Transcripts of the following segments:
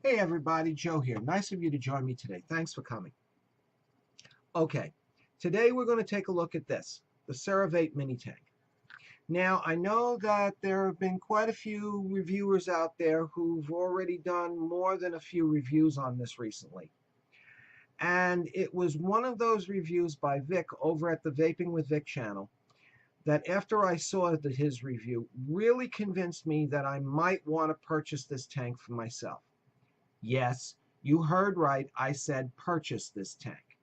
Hey everybody, Joe here. Nice of you to join me today. Thanks for coming. Okay, today we're going to take a look at this, the CeraVape Mini Tank. Now, I know that there have been quite a few reviewers out there who've already done more than a few reviews on this recently. And it was one of those reviews by Vic over at the Vaping with Vic channel that after I saw his review really convinced me that I might want to purchase this tank for myself. Yes, you heard right, I said purchase this tank.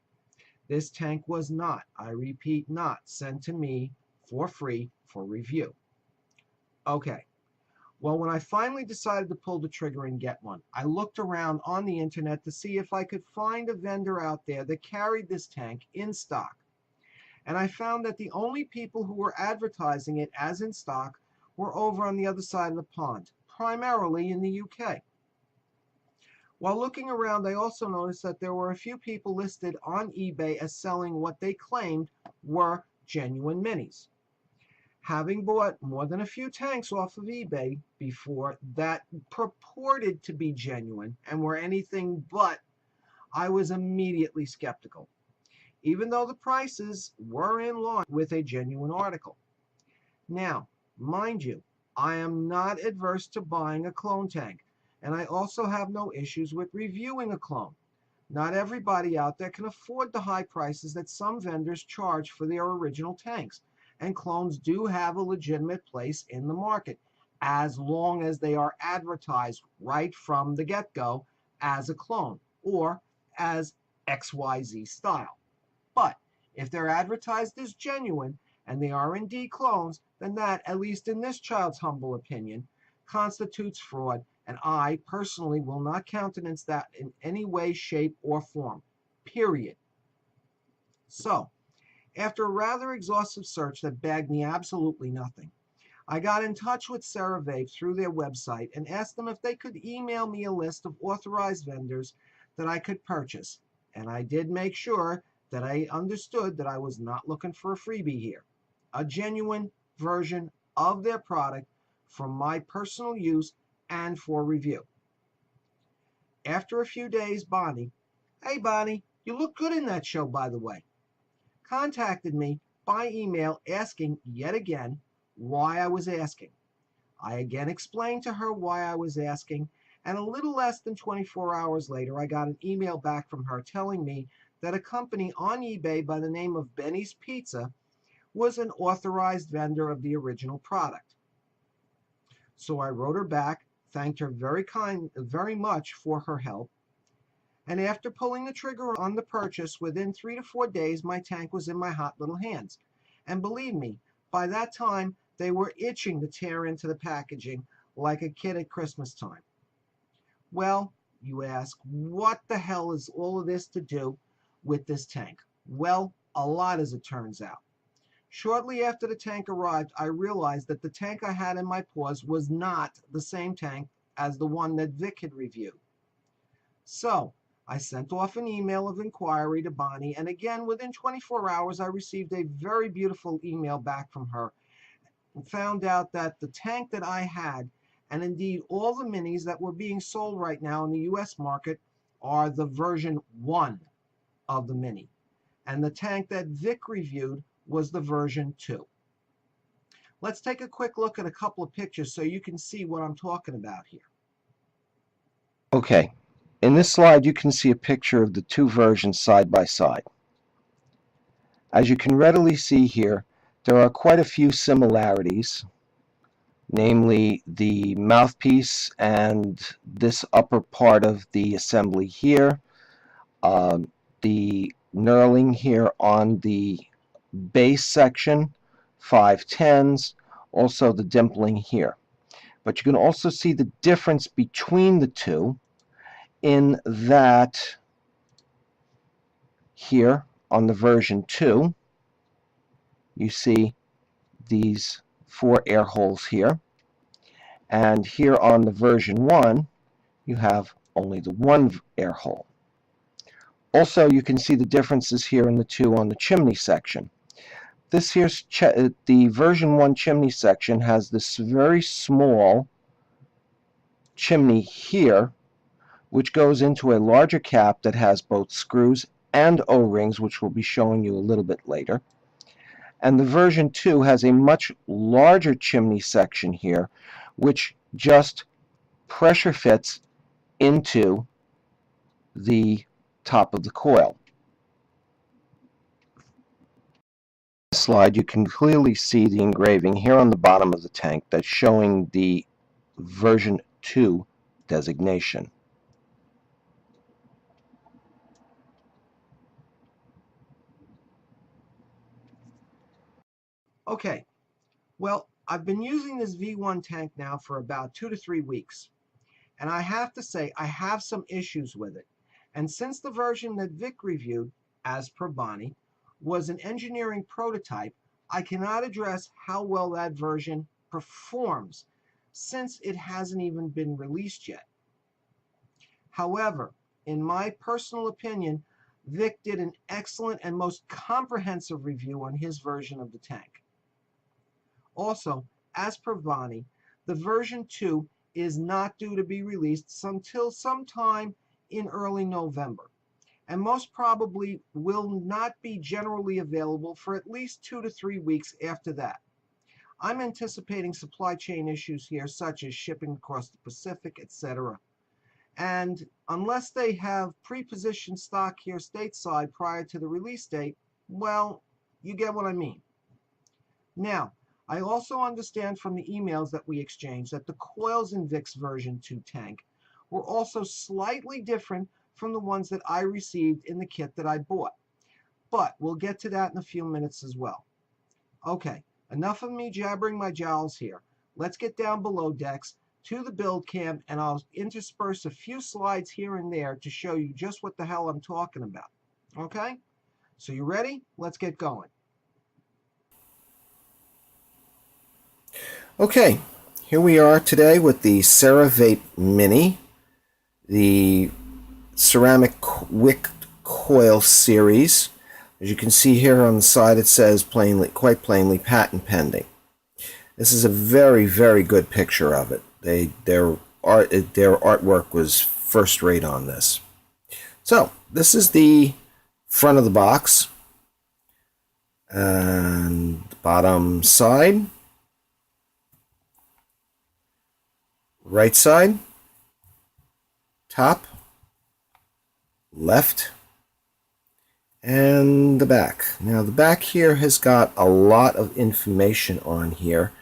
This tank was not, I repeat not, sent to me for free for review. Okay, well when I finally decided to pull the trigger and get one, I looked around on the internet to see if I could find a vendor out there that carried this tank in stock. And I found that the only people who were advertising it as in stock were over on the other side of the pond, primarily in the UK. While looking around, I also noticed that there were a few people listed on eBay as selling what they claimed were genuine minis. Having bought more than a few tanks off of eBay before that purported to be genuine and were anything but, I was immediately skeptical, even though the prices were in line with a genuine article. Now, mind you, I am not adverse to buying a clone tank. And I also have no issues with reviewing a clone. Not everybody out there can afford the high prices that some vendors charge for their original tanks. And clones do have a legitimate place in the market, as long as they are advertised right from the get-go as a clone or as XYZ style. But if they're advertised as genuine and they are indeed clones, then that, at least in this child's humble opinion, constitutes fraud. And I personally will not countenance that in any way, shape, or form. Period. So, after a rather exhaustive search that bagged me absolutely nothing, I got in touch with CeraVape through their website and asked them if they could email me a list of authorized vendors that I could purchase. And I did make sure that I understood that I was not looking for a freebie here. A genuine version of their product for my personal use and for review. After a few days, Bonnie, hey Bonnie, you look good in that show by the way, contacted me by email asking yet again why I was asking. I again explained to her why I was asking, and a little less than 24 hours later I got an email back from her telling me that a company on eBay by the name of Benny's Pizza was an authorized vendor of the original product. So I wrote her back, thanked her very much for her help, and after pulling the trigger on the purchase, within 3 to 4 days my tank was in my hot little hands. And believe me, by that time they were itching to tear into the packaging like a kid at Christmas time. Well, you ask, what the hell is all of this to do with this tank? Well, a lot, as it turns out. Shortly after the tank arrived, I realized that the tank I had in my paws was not the same tank as the one that Vic had reviewed. So, I sent off an email of inquiry to Bonnie, and again, within 24 hours, I received a very beautiful email back from her and found out that the tank that I had, and indeed all the minis that were being sold right now in the US market, are the version 1 of the Mini. And the tank that Vic reviewed was the version 2. Let's take a quick look at a couple of pictures so you can see what I'm talking about here. Okay, in this slide you can see a picture of the two versions side by side. As you can readily see here, there are quite a few similarities, namely the mouthpiece and this upper part of the assembly here, the knurling here on the base section, 510s, also the dimpling here. But you can also see the difference between the two in that here on the version 2 you see these 4 air holes here, and here on the version 1 you have only the 1 air hole. Also, you can see the differences here in the two on the chimney section. This here's the version 1 chimney section has this very small chimney here, which goes into a larger cap that has both screws and O-rings, which we'll be showing you a little bit later. And the version 2 has a much larger chimney section here, which just pressure fits into the top of the coil. This slide, you can clearly see the engraving here on the bottom of the tank that's showing the version 2 designation. Okay, well, I've been using this V-1 tank now for about 2 to 3 weeks, and I have to say I have some issues with it. And since the version that Vic reviewed, as per Bonnie, was an engineering prototype, I cannot address how well that version performs since it hasn't even been released yet. However, in my personal opinion, Vic did an excellent and most comprehensive review on his version of the tank. Also, as per Bonnie, the version 2 is not due to be released until sometime in early November, and most probably will not be generally available for at least 2 to 3 weeks after that. I'm anticipating supply chain issues here, such as shipping across the Pacific, etc. And unless they have pre-positioned stock here stateside prior to the release date, well, you get what I mean. Now, I also understand from the emails that we exchanged that the coils in Vic's version 2 tank were also slightly different from the ones that I received in the kit that I bought. But we'll get to that in a few minutes as well. Okay, enough of me jabbering my jowls here. Let's get down below decks to the build cam, and I'll intersperse a few slides here and there to show you just what the hell I'm talking about. Okay? So you ready? Let's get going. Okay, here we are today with the CeraVape Mini, the ceramic wick coil series. As you can see here on the side, it says quite plainly, patent pending. This is a very, very good picture of it. Their artwork was first rate on this. So this is the front of the box and the bottom side. Right side, top, left, and the back. Now the back here has got a lot of information on here.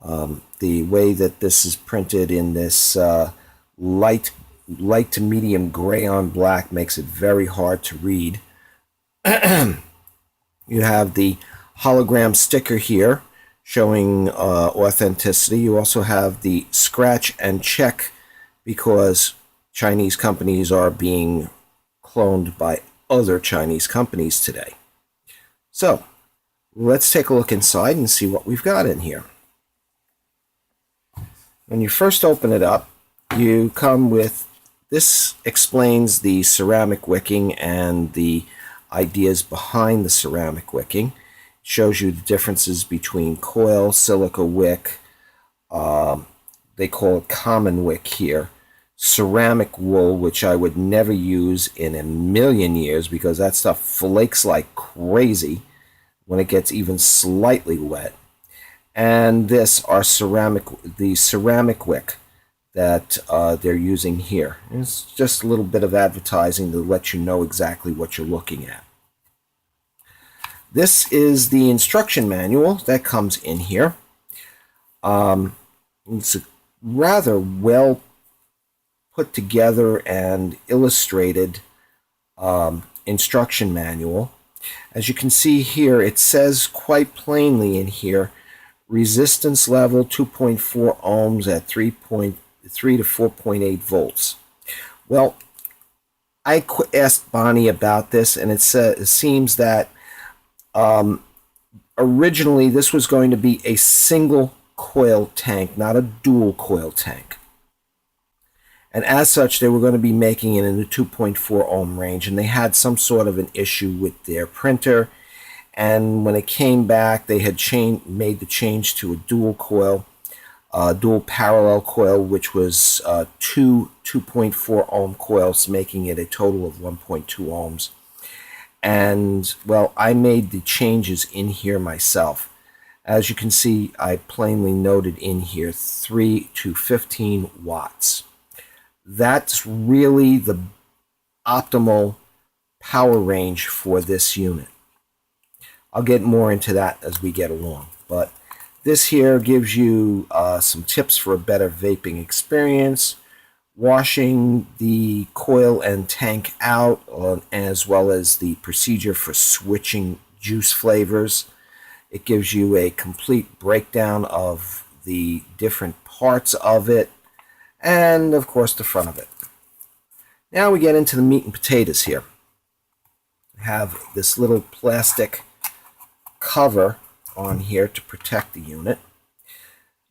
The way that this is printed in this light to medium gray on black makes it very hard to read. You have the hologram sticker here showing authenticity. You also have the scratch and check because Chinese companies are being cloned by other Chinese companies today. So let's take a look inside and see what we've got in here. When you first open it up, you come with, this explains the ceramic wicking and the ideas behind the ceramic wicking. Shows you the differences between coil, silica wick, they call it common wick here, ceramic wool, which I would never use in a million years because that stuff flakes like crazy when it gets even slightly wet. And this are the ceramic wick that they're using here. And it's just a little bit of advertising to let you know exactly what you're looking at. This is the instruction manual that comes in here. It's a rather well put together and illustrated instruction manual. As you can see here, it says quite plainly in here, resistance level 2.4 ohms at 3.3 to 4.8 volts. Well, I asked Bonnie about this, and it seems that originally this was going to be a single coil tank, not a dual coil tank. And as such, they were going to be making it in the 2.4 ohm range, and they had some sort of an issue with their printer. And when it came back, they had made the change to a dual coil. dual parallel coil, which was two 2.4 ohm coils, making it a total of 1.2 ohms. And, well, I made the changes in here myself. As you can see, I plainly noted in here 3 to 15 watts. That's really the optimal power range for this unit. I'll get more into that as we get along, but this here gives you some tips for a better vaping experience, washing the coil and tank out, as well as the procedure for switching juice flavors. It gives you a complete breakdown of the different parts of it, and of course the front of it. Now we get into the meat and potatoes here. We have this little plastic cover on here to protect the unit.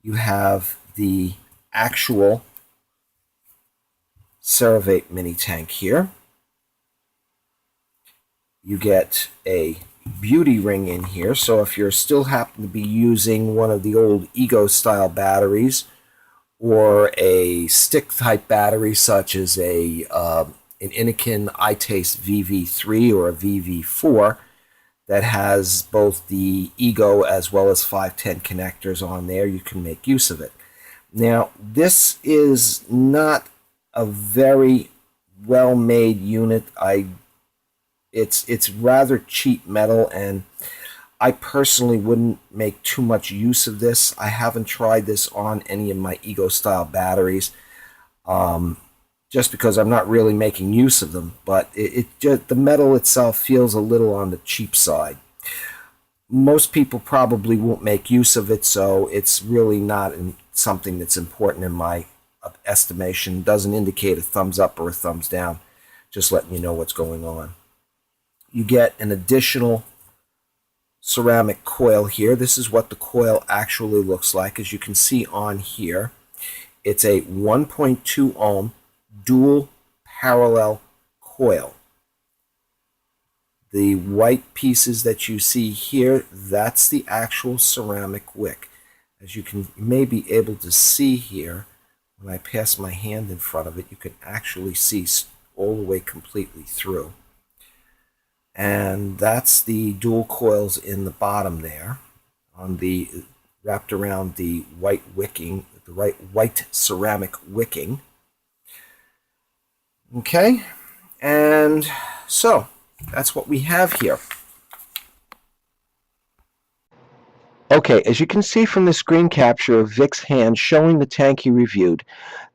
You have the actual CeraVape Mini Tank here. You get a beauty ring in here, so if you're still happen to be using one of the old Ego style batteries or a stick type battery such as an Innokin iTaste VV3 or a VV4 that has both the Ego as well as 510 connectors on there, you can make use of it. Now, this is not a very well-made unit. It's rather cheap metal, and I personally wouldn't make too much use of this. I haven't tried this on any of my Ego style batteries, just because I'm not really making use of them. But the metal itself feels a little on the cheap side. Most people probably won't make use of it, so it's really not something that's important in my estimation. Doesn't indicate a thumbs up or a thumbs down, just letting you know what's going on. You get an additional ceramic coil here. This is what the coil actually looks like. As you can see on here, it's a 1.2 ohm dual parallel coil. The white pieces that you see here, that's the actual ceramic wick. As you may be able to see here, when I pass my hand in front of it, you can actually see all the way completely through. And that's the dual coils in the bottom there, wrapped around the white wicking, the white ceramic wicking. Okay, and so that's what we have here. Okay, as you can see from the screen capture of Vic's hand showing the tank he reviewed,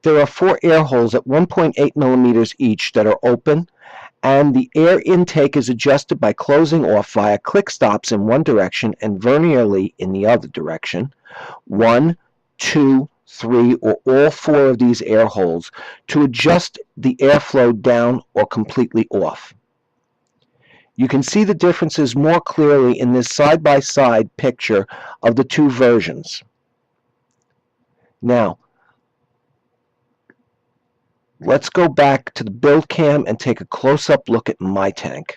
there are 4 air holes at 1.8 millimeters each that are open, and the air intake is adjusted by closing off via click stops in one direction and vernier lee in the other direction. 1, 2, 3, or all 4 of these air holes to adjust the airflow down or completely off. You can see the differences more clearly in this side-by-side picture of the 2 versions. Now, let's go back to the build cam and take a close-up look at my tank.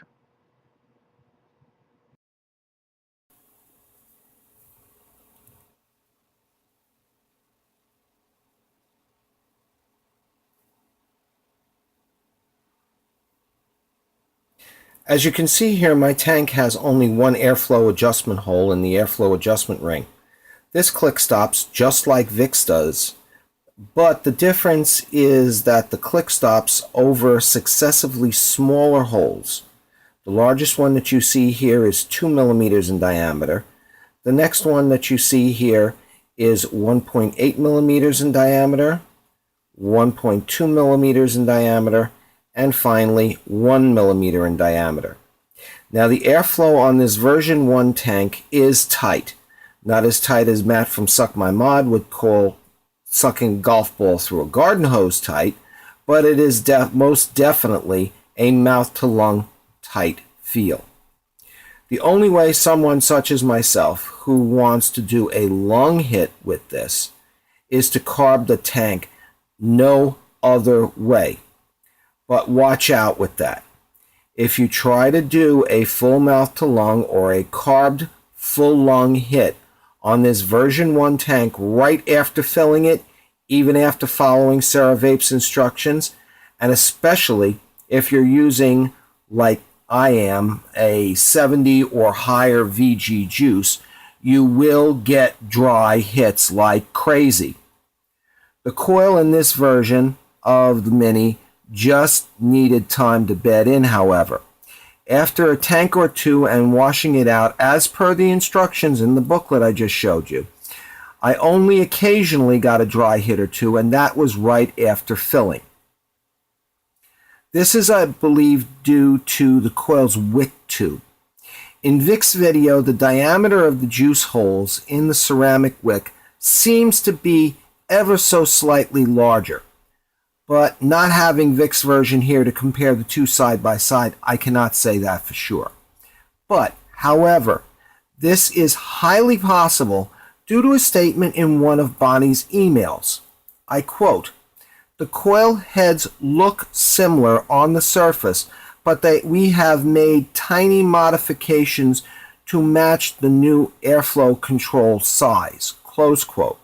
As you can see here, my tank has only one airflow adjustment hole in the airflow adjustment ring. This click stops just like Vic's does, but the difference is that the click stops over successively smaller holes. The largest one that you see here is 2 millimeters in diameter. The next one that you see here is 1.8 millimeters in diameter, 1.2 millimeters in diameter, and finally 1 millimeter in diameter. Now the airflow on this version 1 tank is tight. Not as tight as Matt from Suck My Mod would call sucking a golf ball through a garden hose tight, but it is most definitely a mouth to lung tight feel. The only way someone such as myself who wants to do a lung hit with this is to carb the tank no other way. But watch out with that. If you try to do a full mouth to lung or a carbed full lung hit on this version 1 tank right after filling it, even after following CeraVape's instructions, and especially if you're using, like I am, a 70 or higher VG juice, you will get dry hits like crazy. The coil in this version of the Mini just needed time to bed in, however. After a tank or two and washing it out, as per the instructions in the booklet I just showed you, I only occasionally got a dry hit or two, and that was right after filling. This is, I believe, due to the coil's wick tube. In Vic's video, the diameter of the juice holes in the ceramic wick seems to be ever so slightly larger. But not having Vic's version here to compare the two side by side, I cannot say that for sure. But, however, this is highly possible due to a statement in one of Bonnie's emails. I quote, "The coil heads look similar on the surface, but we have made tiny modifications to match the new airflow control size." Close quote.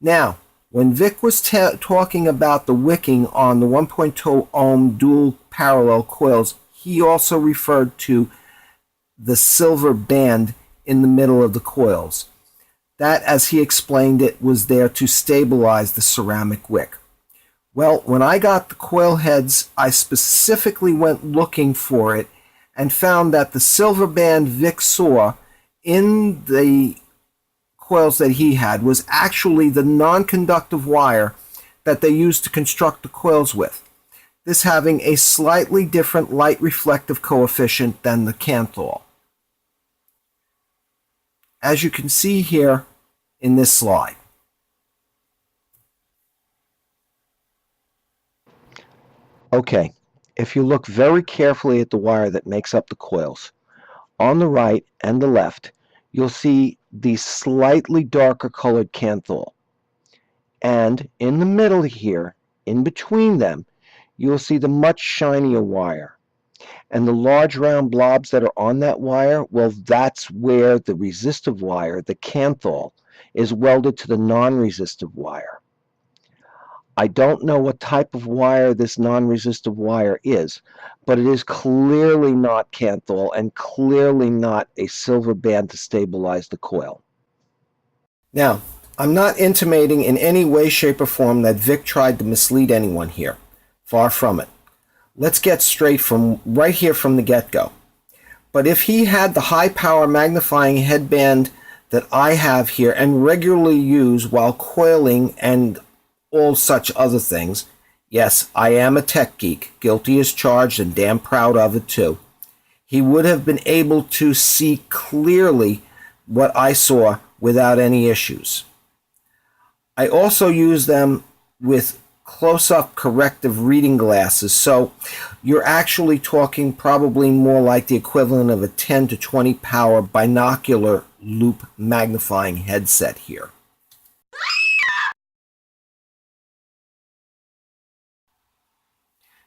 Now, when Vic was talking about the wicking on the 1.2 ohm dual parallel coils, he also referred to the silver band in the middle of the coils. That, as he explained it, was there to stabilize the ceramic wick. Well, when I got the coil heads, I specifically went looking for it and found that the silver band Vic saw in the coils that he had was actually the non-conductive wire that they used to construct the coils with, this having a slightly different light reflective coefficient than the Kanthal, as you can see here in this slide. Okay, if you look very carefully at the wire that makes up the coils, on the right and the left, you'll see the slightly darker colored Kanthal. And in the middle here, in between them, you'll see the much shinier wire. And the large round blobs that are on that wire, well, that's where the resistive wire, the Kanthal, is welded to the non-resistive wire. I don't know what type of wire this non-resistive wire is, but it is clearly not Kanthal and clearly not a silver band to stabilize the coil. Now, I'm not intimating in any way, shape, or form that Vic tried to mislead anyone here. Far from it. Let's get straight from right here from the get-go. But if he had the high-power magnifying headband that I have here and regularly use while coiling and all such other things, yes, I am a tech geek, guilty as charged and damn proud of it too, he would have been able to see clearly what I saw without any issues. I also use them with close-up corrective reading glasses, so you're actually talking probably more like the equivalent of a 10 to 20 power binocular loop magnifying headset here.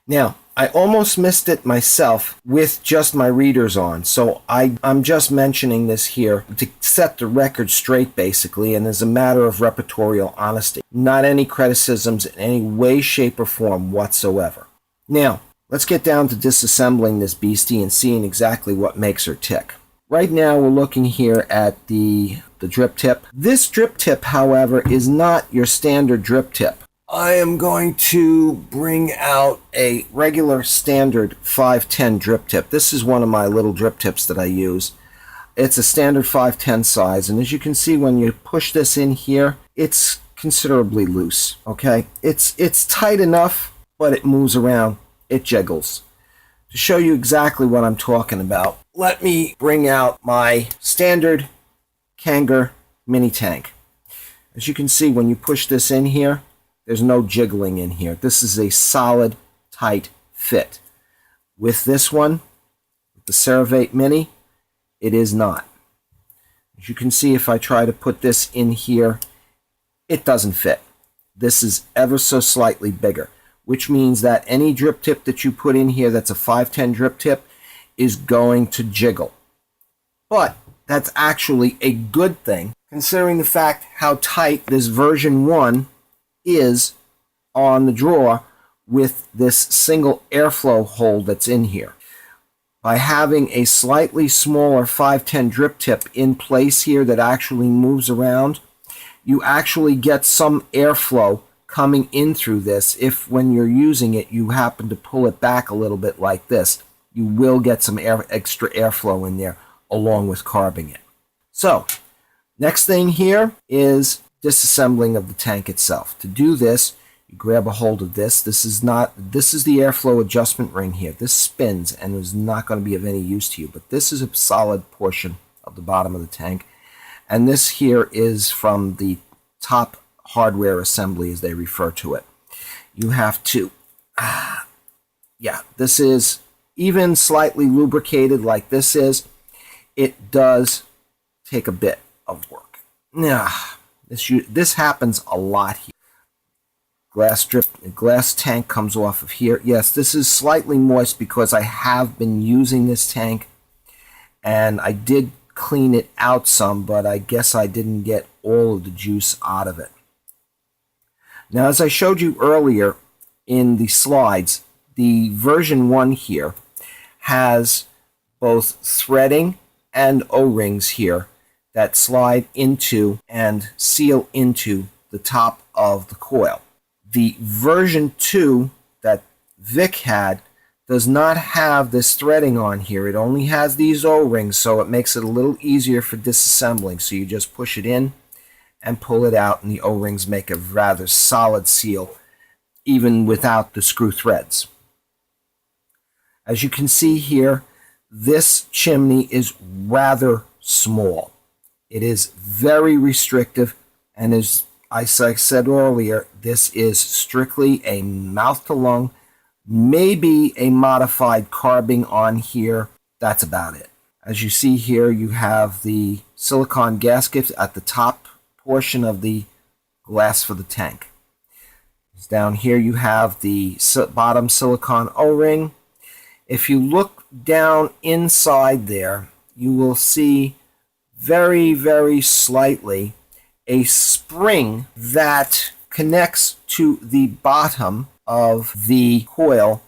Now, I almost missed it myself with just my readers on, so I'm just mentioning this here to set the record straight, basically, and as a matter of repertorial honesty. Not any criticisms in any way, shape, or form whatsoever. Now, let's get down to disassembling this beastie and seeing exactly what makes her tick. Right now, we're looking here at the drip tip. This drip tip, however, is not your standard drip tip. I am going to bring out a regular standard 510 drip tip. This is one of my little drip tips that I use. It's a standard 510 size, and as you can see when you push this in here, it's considerably loose, okay? It's tight enough, but it moves around. It jiggles. To show you exactly what I'm talking about, let me bring out my standard Kanger Mini Tank. As you can see, when you push this in here, there's no jiggling in here. This is a solid, tight fit. With this one, the CeraVape Mini, it is not. As you can see, if I try to put this in here, it doesn't fit. This is ever so slightly bigger, which means that any drip tip that you put in here that's a 510 drip tip is going to jiggle. But that's actually a good thing considering the fact how tight this version 1 is on the drawer with this single airflow hole that's in here. By having a slightly smaller 510 drip tip in place here that actually moves around, you actually get some airflow coming in through this. If when you're using it you happen to pull it back a little bit like this, you will get some extra airflow in there along with carbing it. So next thing here is disassembling of the tank itself. To do this, you grab a hold of this. This is the airflow adjustment ring here. This spins and is not going to be of any use to you, but this is a solid portion of the bottom of the tank. And this here is from the top hardware assembly, as they refer to it. You have to, this is even slightly lubricated like this is. It does take a bit of work. This happens a lot here. Glass tank comes off of here. Yes, this is slightly moist because I have been using this tank, and I did clean it out some, but I guess I didn't get all of the juice out of it. Now, as I showed you earlier in the slides, the version 1 here has both threading and O-rings here that slide into and seal into the top of the coil. The version 2 that Vic had does not have this threading on here. It only has these O-rings, so it makes it a little easier for disassembling. So you just push it in and pull it out, and the O-rings make a rather solid seal even without the screw threads. As you can see here, this chimney is rather small. It is very restrictive, and as I said earlier, this is strictly a mouth-to-lung, maybe a modified carbing on here. That's about it. As you see here, you have the silicone gasket at the top portion of the glass for the tank. Down here you have the bottom silicone O-ring. If you look down inside there, you will see very, very slightly a spring that connects to the bottom of the coil,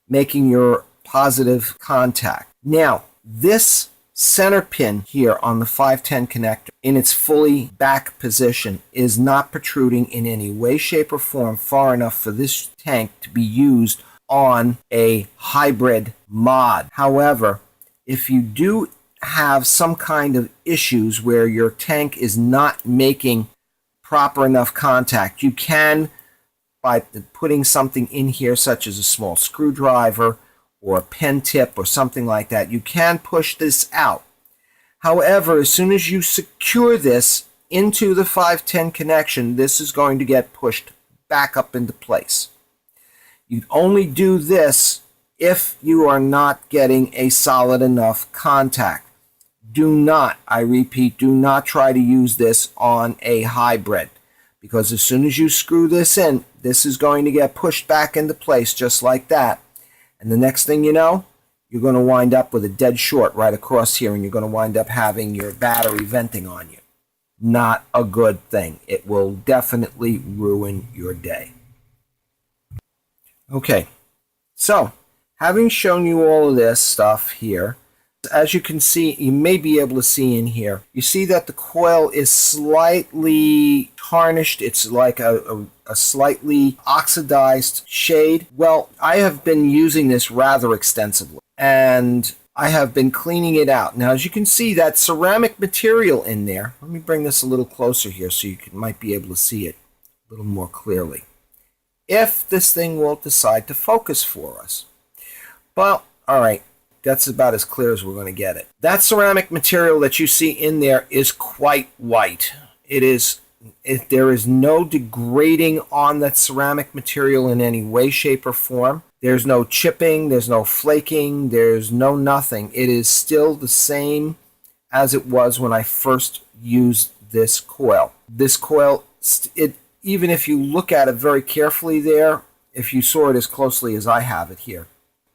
making your positive contact. Now, this center pin here on the 510 connector in its fully back position is not protruding in any way, shape, or form far enough for this tank to be used on a hybrid mod. However, if you do have some kind of issues where your tank is not making proper enough contact, you can, by putting something in here such as a small screwdriver or a pen tip or something like that, you can push this out. However, as soon as you secure this into the 510 connection, this is going to get pushed back up into place. You only do this if you are not getting a solid enough contact. Do not, I repeat, do not try to use this on a hybrid, because as soon as you screw this in, this is going to get pushed back into place just like that. And the next thing you know, you're going to wind up with a dead short right across here, and you're going to wind up having your battery venting on you. Not a good thing. It will definitely ruin your day. Okay, so having shown you all of this stuff here, as you can see, you may be able to see in here, you see that the coil is slightly tarnished. It's like a slightly oxidized shade. Well, I have been using this rather extensively, and I have been cleaning it out. Now, as you can see, that ceramic material in there, let me bring this a little closer here so you might be able to see it a little more clearly, if this thing will decide to focus for us. Well, all right. That's about as clear as we're going to get it. That ceramic material that you see in there is quite white. There is no degrading on that ceramic material in any way, shape, or form. There's no chipping, there's no flaking, there's no nothing. It is still the same as it was when I first used this coil. This coil, even if you look at it very carefully there, if you saw it as closely as I have it here,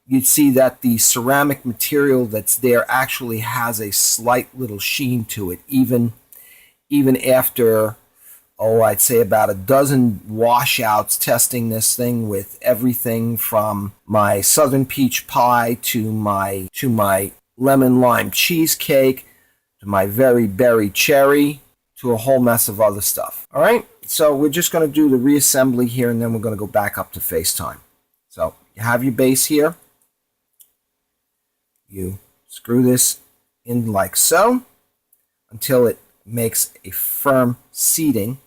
you'd see that the ceramic material that's there actually has a slight little sheen to it, even even after, oh, I'd say about a dozen washouts testing this thing with everything from my southern peach pie to my lemon lime cheesecake to my very berry cherry to a whole mess of other stuff. All right, so we're just going to do the reassembly here, and then we're going to go back up to FaceTime. So you have your base here. You screw this in like so until it makes a firm seating.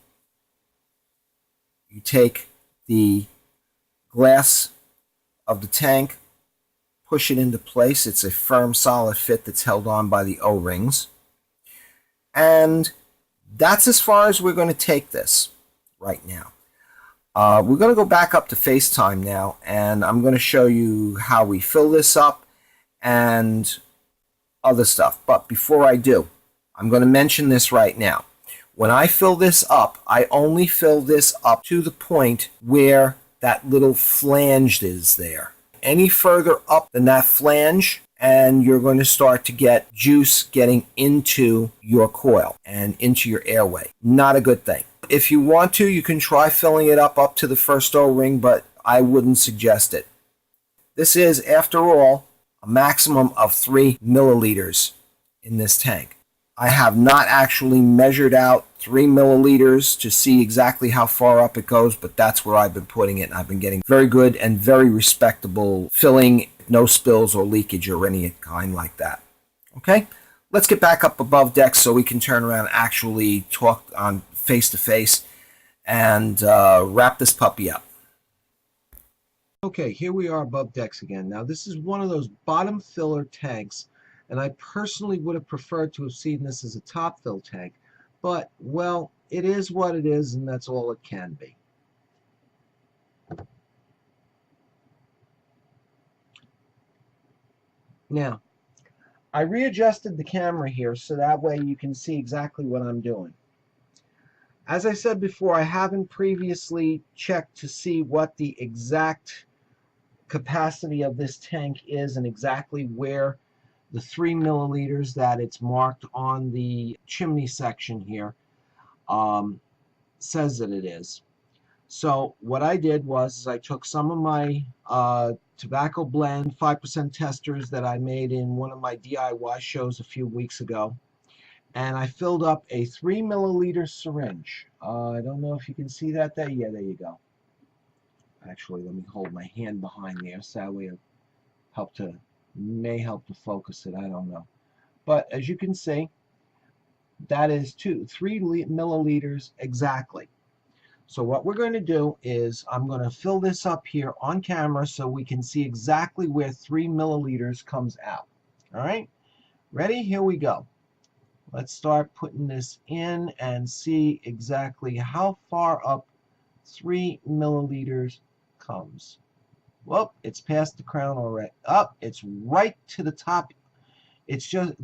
You take the glass of the tank, push it into place. It's a firm, solid fit that's held on by the O-rings. And that's as far as we're going to take this right now. We're going to go back up to FaceTime now, and I'm going to show you how we fill this up and other stuff. But before I do, I'm going to mention this right now. When I fill this up, I only fill this up to the point where that little flange is there. Any further up than that flange, and you're going to start to get juice getting into your coil and into your airway. Not a good thing. If you want to, you can try filling it up to the first O-ring, but I wouldn't suggest it. This is, after all, a maximum of 3 milliliters in this tank. I have not actually measured out 3 milliliters to see exactly how far up it goes, but that's where I've been putting it, and I've been getting very good and very respectable filling, no spills or leakage or any kind like that. Okay, let's get back up above deck so we can turn around and actually talk on face-to-face and wrap this puppy up. Okay, here we are above decks again. Now this is one of those bottom filler tanks, and I personally would have preferred to have seen this as a top fill tank, but, well, it is what it is, and that's all it can be. Now, I readjusted the camera here so that way you can see exactly what I'm doing. As I said before, I haven't previously checked to see what the exact capacity of this tank is and exactly where the 3 milliliters that it's marked on the chimney section here says that it is. So what I did was I took some of my tobacco blend 5% testers that I made in one of my DIY shows a few weeks ago, and I filled up a 3 milliliter syringe. I don't know if you can see that there. Yeah, there you go. Actually, let me hold my hand behind there so that way it may help to focus it. I don't know. But as you can see, that is 3 milliliters exactly. So what we're going to do is I'm going to fill this up here on camera so we can see exactly where 3 milliliters comes out. All right, ready? Here we go. Let's start putting this in and see exactly how far up 3 milliliters comes. Well, it's past the crown already. Up, it's right to the top. It's just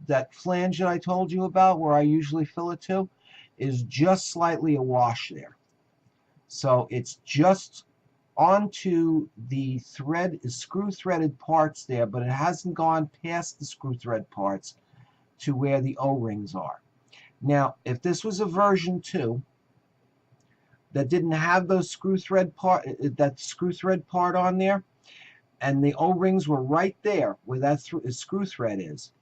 that flange that I told you about where I usually fill it to is just slightly awash there. So it's just onto the screw threaded parts there, but it hasn't gone past the screw thread parts to where the O-rings are. Now, if this was a version 2 that didn't have those screw thread part on there, and the O-rings were right there where that screw thread is.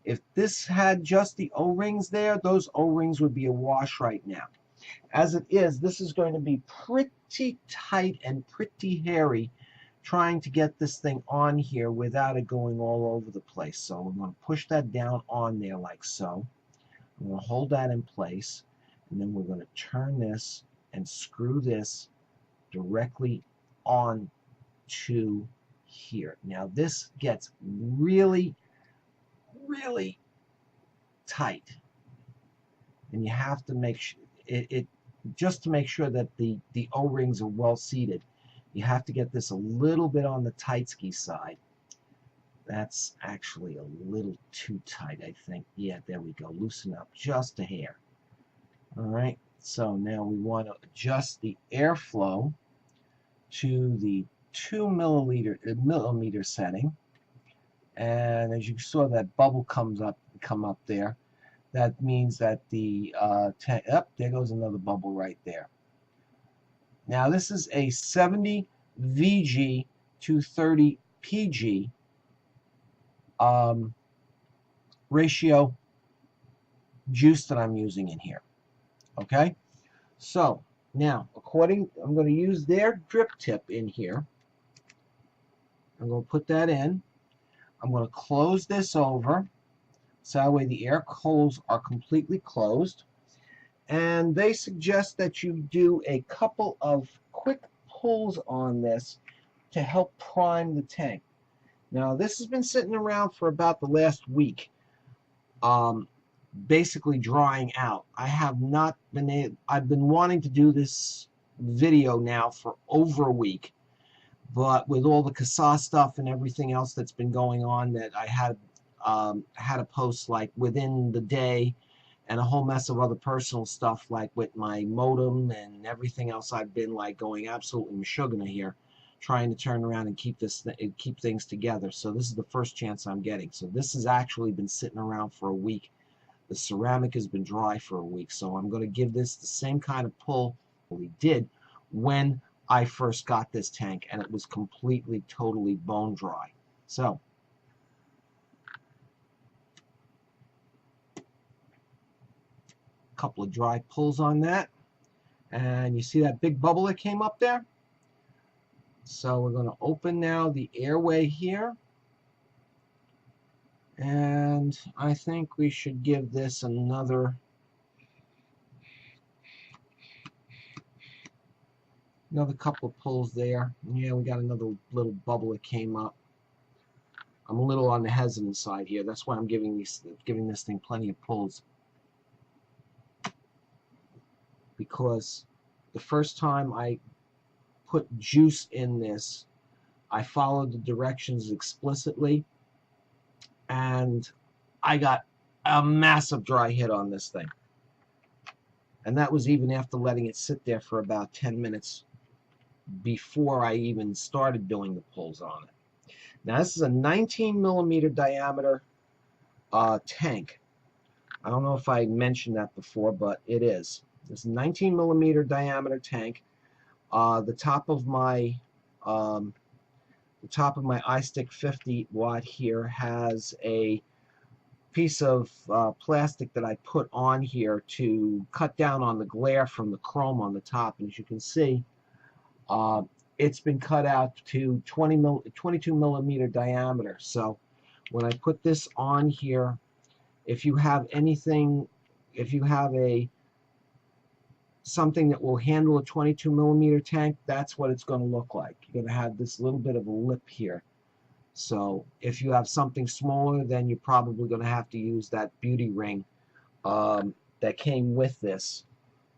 If this had just the O-rings there, those O-rings would be awash right now. As it is, this is going to be pretty tight and pretty hairy trying to get this thing on here without it going all over the place. So I'm going to push that down on there like so. I'm going to hold that in place, and then we're going to turn this and screw this directly on to here. Now this gets really, really tight, and you have to make sure just to make sure that the O-rings are well seated. You have to get this a little bit on the tight-ski side. That's actually a little too tight, I think. Yeah, there we go. Loosen up just a hair. All right, so now we want to adjust the airflow to the 2 millimeter setting, and as you saw, that bubble come up there. That means that the tank, there goes another bubble right there. Now this is a 70 VG to 30 PG ratio juice that I'm using in here. Okay, so now I'm going to use their drip tip in here. I'm going to put that in. I'm going to close this over so that way the air holes are completely closed. And they suggest that you do a couple of quick pulls on this to help prime the tank. Now this has been sitting around for about the last week, basically drying out. I've been wanting to do this video now for over a week, but with all the CASA stuff and everything else that's been going on, that I had to post like within the day, and a whole mess of other personal stuff like with my modem and everything else. I've been like going absolutely mashugana here, trying to turn around and keep things together. So this is the first chance I'm getting. So this has actually been sitting around for a week. The ceramic has been dry for a week, so I'm going to give this the same kind of pull we did when I first got this tank, and it was completely, totally bone dry. So a couple of dry pulls on that, and you see that big bubble that came up there? So we're going to open now the airway here, and I think we should give this another couple of pulls there. Yeah, we got another little bubble that came up. I'm a little on the hesitant side here. That's why I'm giving this thing plenty of pulls, because the first time I put juice in this, I followed the directions explicitly, and I got a massive dry hit on this thing. And that was even after letting it sit there for about 10 minutes before I even started doing the pulls on it. Now this is a 19 millimeter diameter tank. I don't know if I mentioned that before, but it is. It's a 19 millimeter diameter tank. The top of my iStick 50 watt here has a piece of plastic that I put on here to cut down on the glare from the chrome on the top. And as you can see, it's been cut out to 22 millimeter diameter. So when I put this on here, if you have something that will handle a 22 millimeter tank, that's what it's going to look like. You're going to have this little bit of a lip here. So if you have something smaller, then you're probably going to have to use that beauty ring that came with this,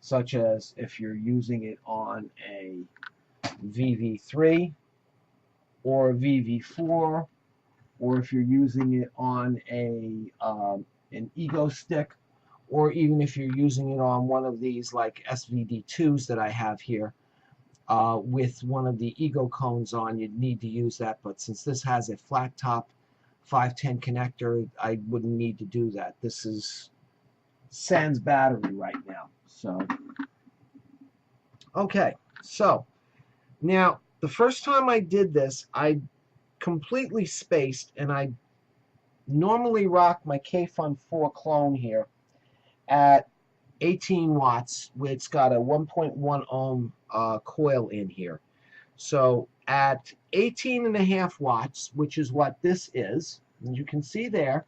such as if you're using it on a VV3 or a VV4, or if you're using it on an Ego stick, or even if you're using it on one of these like SVD2s that I have here with one of the Ego cones on, you'd need to use that. But since this has a flat top 510 connector, I wouldn't need to do that. This is sans battery right now. So okay, so now the first time I did this, I completely spaced, and I normally rock my K-Fun 4 clone here at 18 watts. It's got a 1.1 ohm coil in here. So at 18.5 watts, which is what this is, and you can see there,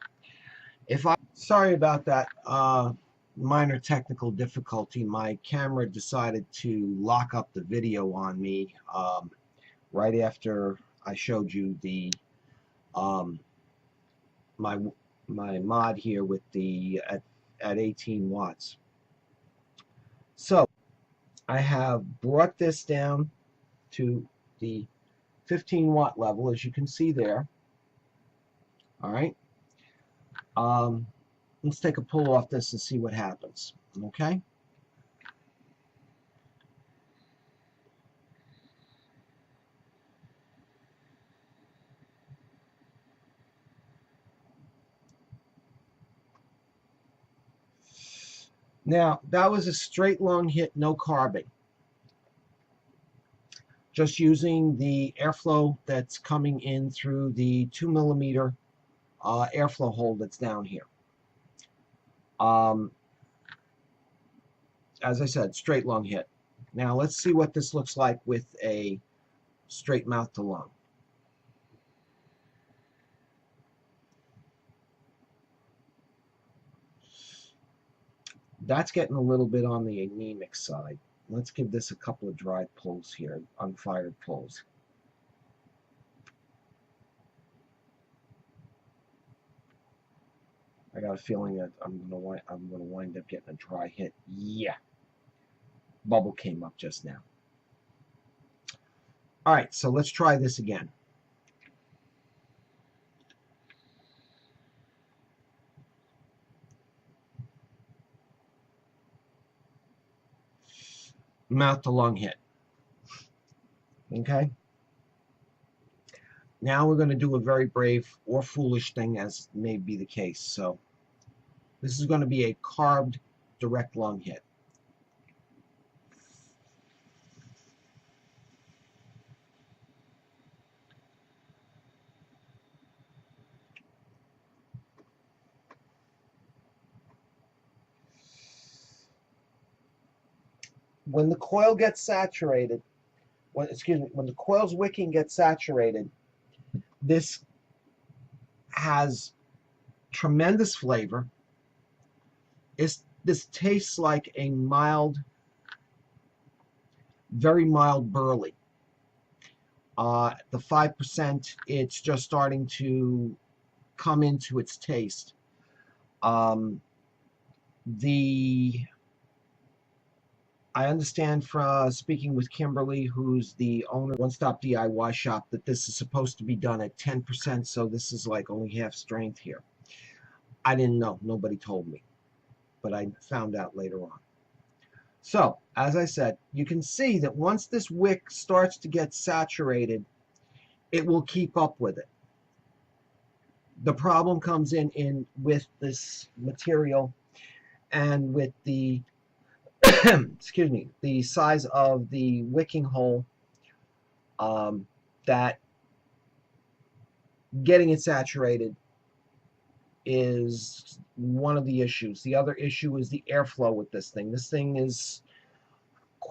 sorry about that minor technical difficulty. My camera decided to lock up the video on me right after I showed you the my mod here with the at 18 watts. So I have brought this down to the 15 watt level, as you can see there. All right. Let's take a pull off this and see what happens. Okay. Now, that was a straight long hit, no carbing. Just using the airflow that's coming in through the 2mm airflow hole that's down here. As I said, straight lung hit. Now let's see what this looks like with a straight mouth to lung. That's getting a little bit on the anemic side. Let's give this a couple of dry pulls here, unfired pulls. I got a feeling that I'm gonna wind up getting a dry hit. Yeah, bubble came up just now. All right, so let's try this again. Mouth to lung hit. Okay. Now we're going to do a very brave or foolish thing, as may be the case. So this is going to be a carbed direct lung hit. When the coil gets saturated, when the coil's wicking gets saturated, this has tremendous flavor. This tastes like a mild, very mild burley. The 5%, it's just starting to come into its taste. I understand from speaking with Kimberly, who's the owner of One Stop DIY Shop, that this is supposed to be done at 10%, so this is like only half strength here. I didn't know. Nobody told me. But I found out later on. So, as I said, you can see that once this wick starts to get saturated, it will keep up with it. The problem comes in with this material and with the excuse me, the size of the wicking hole, that getting it saturated is one of the issues. The other issue is the airflow with this thing. This thing is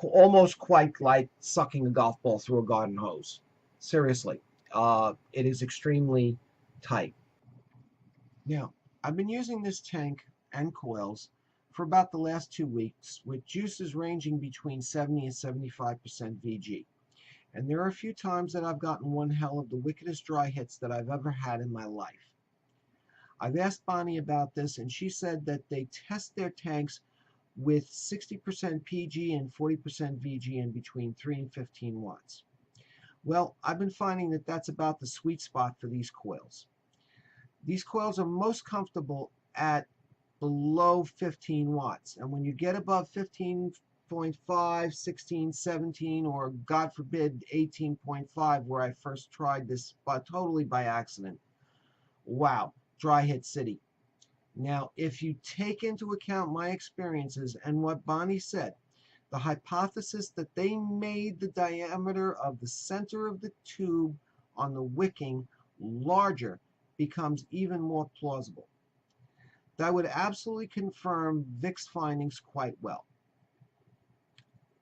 almost quite like sucking a golf ball through a garden hose. Seriously, it is extremely tight. Now, I've been using this tank and coils for about the last 2 weeks, with juices ranging between 70 and 75% VG. And there are a few times that I've gotten one hell of the wickedest dry hits that I've ever had in my life. I've asked Bonnie about this, and she said that they test their tanks with 60% PG and 40% VG in between 3 and 15 watts. Well, I've been finding that that's about the sweet spot for these coils. These coils are most comfortable at below 15 watts. And when you get above 15.5, 16, 17, or God forbid 18.5, where I first tried this totally by accident, wow, dry hit city. Now, if you take into account my experiences and what Bonnie said, the hypothesis that they made the diameter of the center of the tube on the wicking larger becomes even more plausible. That would absolutely confirm Vic's findings quite well.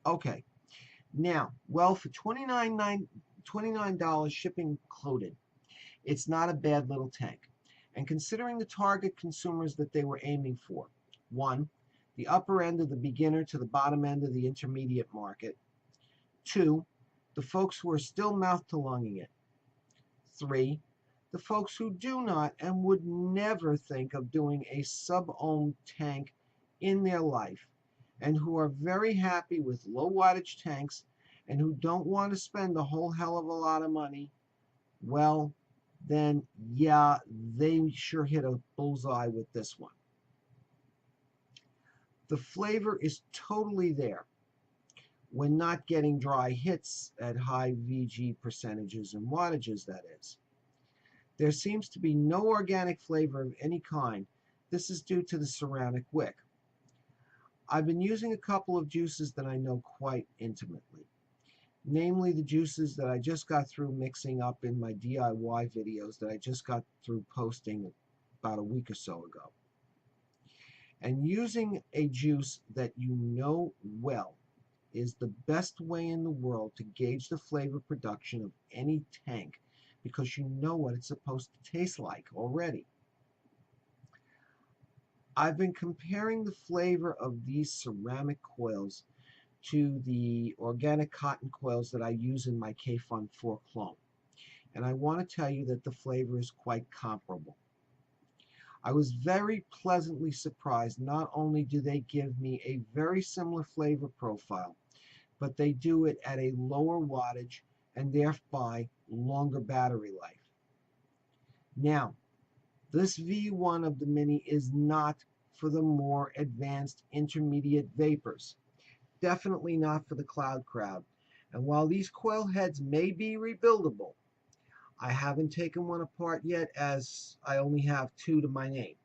Okay, now, well, for $29 shipping included, it's not a bad little tank. And considering the target consumers that they were aiming for, 1, the upper end of the beginner to the bottom end of the intermediate market, 2, the folks who are still mouth to lunging it, 3, the folks who do not and would never think of doing a sub-ohm tank in their life, and who are very happy with low wattage tanks and who don't want to spend a whole hell of a lot of money, well, then yeah, they sure hit a bullseye with this one. The flavor is totally there when not getting dry hits at high VG percentages and wattages, that is. There seems to be no organic flavor of any kind. This is due to the ceramic wick. I've been using a couple of juices that I know quite intimately, namely the juices that I just got through mixing up in my DIY videos that I just got through posting about a week or so ago. And using a juice that you know well is the best way in the world to gauge the flavor production of any tank, because you know what it's supposed to taste like already. I've been comparing the flavor of these ceramic coils to the organic cotton coils that I use in my K-Fun 4 clone. And I want to tell you that the flavor is quite comparable. I was very pleasantly surprised. Not only do they give me a very similar flavor profile, but they do it at a lower wattage and thereby longer battery life. Now, this V1 of the Mini is not for the more advanced intermediate vapors. Definitely not for the cloud crowd. And while these coil heads may be rebuildable, I haven't taken one apart yet, as I only have 2 to my name.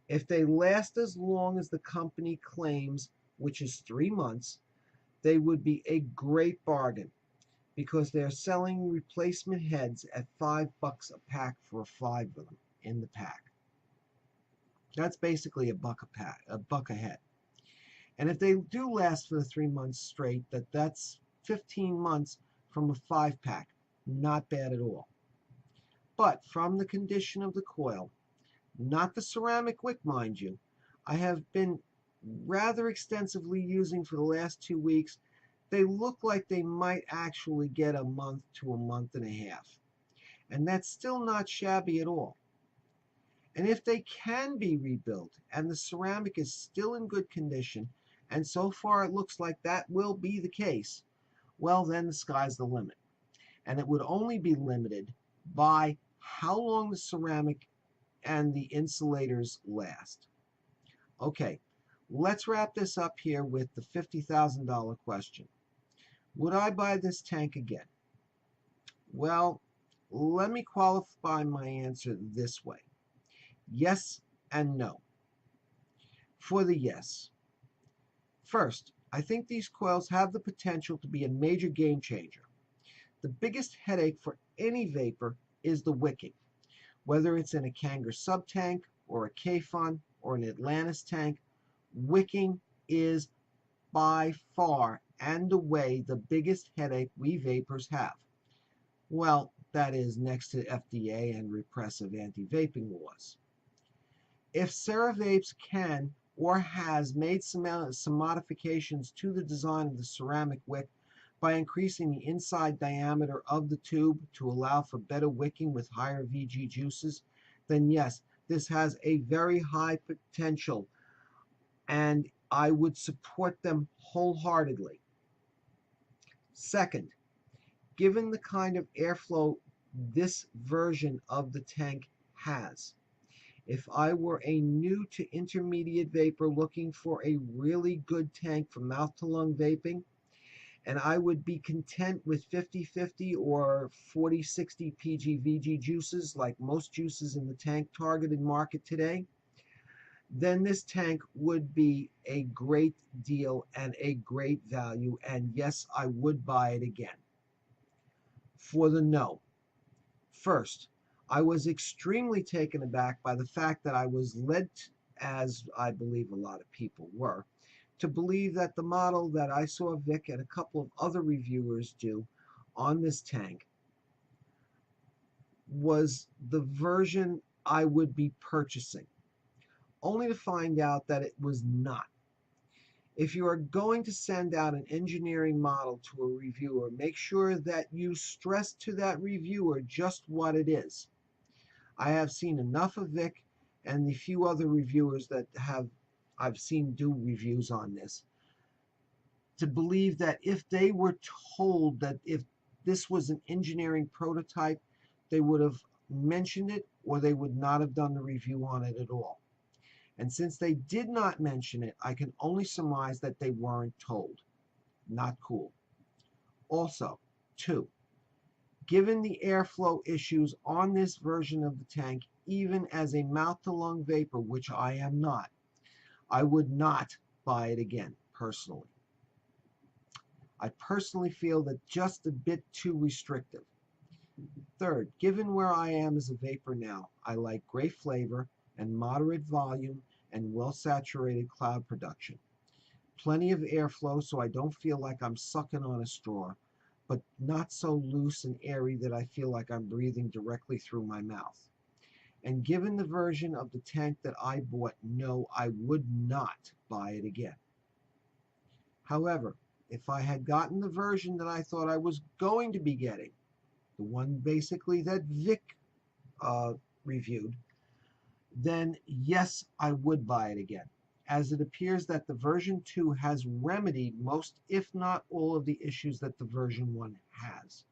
If they last as long as the company claims, which is 3 months, they would be a great bargain, because they're selling replacement heads at $5 a pack for 5 of them in the pack. That's basically a buck a head. And if they do last for the 3 months straight, that's 15 months from a 5-pack. Not bad at all. But from the condition of the coil, not the ceramic wick, mind you, I have been rather extensively using for the last 2 weeks, they look like they might actually get a month to a month and a half. And that's still not shabby at all. And if they can be rebuilt and the ceramic is still in good condition, and so far it looks like that will be the case, well, then the sky's the limit. And it would only be limited by how long the ceramic and the insulators last. Okay, let's wrap this up here with the $50,000 question. Would I buy this tank again? Well, let me qualify my answer this way. Yes and no. For the yes. First, I think these coils have the potential to be a major game changer. The biggest headache for any vapor is the wicking. Whether it's in a Kanger sub-tank or a K-Fun or an Atlantis tank, wicking is by far and away the biggest headache we vapors have. Well, that is next to FDA and repressive anti-vaping laws. If CeraVapes can or has made some modifications to the design of the ceramic wick by increasing the inside diameter of the tube to allow for better wicking with higher VG juices, then yes, this has a very high potential, and I would support them wholeheartedly. Second, given the kind of airflow this version of the tank has, if I were a new to intermediate vapor looking for a really good tank for mouth to lung vaping, and I would be content with 50-50 or 40-60 PG/VG juices like most juices in the tank targeted market today, then this tank would be a great deal and a great value, and yes, I would buy it again. For the no. First, I was extremely taken aback by the fact that I was led, as I believe a lot of people were, to believe that the model that I saw Vic and a couple of other reviewers do on this tank was the version I would be purchasing, only to find out that it was not. If you are going to send out an engineering model to a reviewer, make sure that you stress to that reviewer just what it is. I have seen enough of Vic and the few other reviewers that I've seen do reviews on this to believe that if they were told that if this was an engineering prototype, they would have mentioned it or they would not have done the review on it at all. And since they did not mention it, I can only surmise that they weren't told. Not cool. Also, 2. Given the airflow issues on this version of the tank, even as a mouth-to-lung vapor, which I am not, I would not buy it again, personally. I personally feel that just a bit too restrictive. Third, given where I am as a vapor now, I like great flavor and moderate volume and well-saturated cloud production. Plenty of airflow so I don't feel like I'm sucking on a straw, but not so loose and airy that I feel like I'm breathing directly through my mouth. And given the version of the tank that I bought, no, I would not buy it again. However, if I had gotten the version that I thought I was going to be getting, the one basically that Vic reviewed, then yes, I would buy it again, as it appears that the version 2 has remedied most, if not all, of the issues that the version 1 has.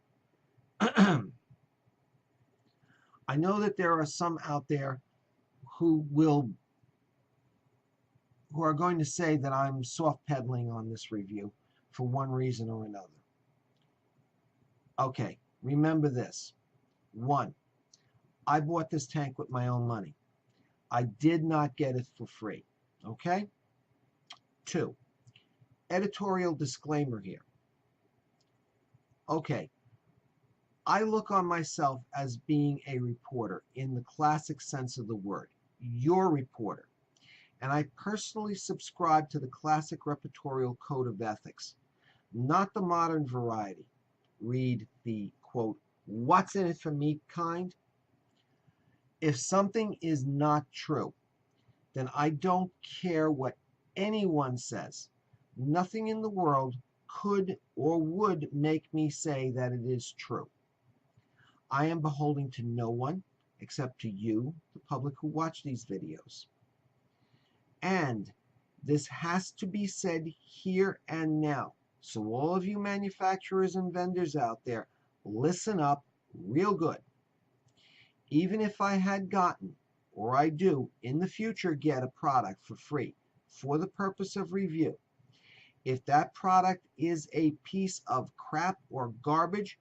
I know that there are some out there who are going to say that I'm soft pedaling on this review for one reason or another. Okay, remember this. 1, I bought this tank with my own money. I did not get it for free. Okay? 2, editorial disclaimer here. Okay, I look on myself as being a reporter in the classic sense of the word. Your reporter. And I personally subscribe to the classic reportorial code of ethics, not the modern variety. Read the, quote, what's in it for me kind. If something is not true, then I don't care what anyone says. Nothing in the world could or would make me say that it is true. I am beholden to no one except to you, the public who watch these videos. And this has to be said here and now. So all of you manufacturers and vendors out there, listen up real good. Even if I had gotten, or I do in the future get a product for free for the purpose of review, if that product is a piece of crap or garbage,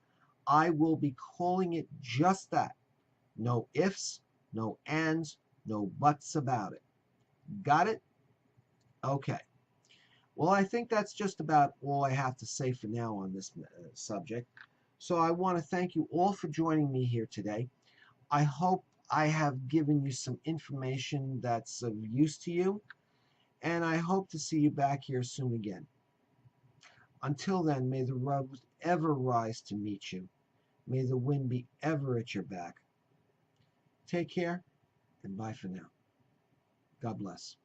I will be calling it just that. No ifs, no ands, no buts about it. Got it? Okay. Well, I think that's just about all I have to say for now on this subject. So I want to thank you all for joining me here today. I hope I have given you some information that's of use to you, and I hope to see you back here soon again. Until then, may the road ever rise to meet you. May the wind be ever at your back. Take care, and bye for now. God bless.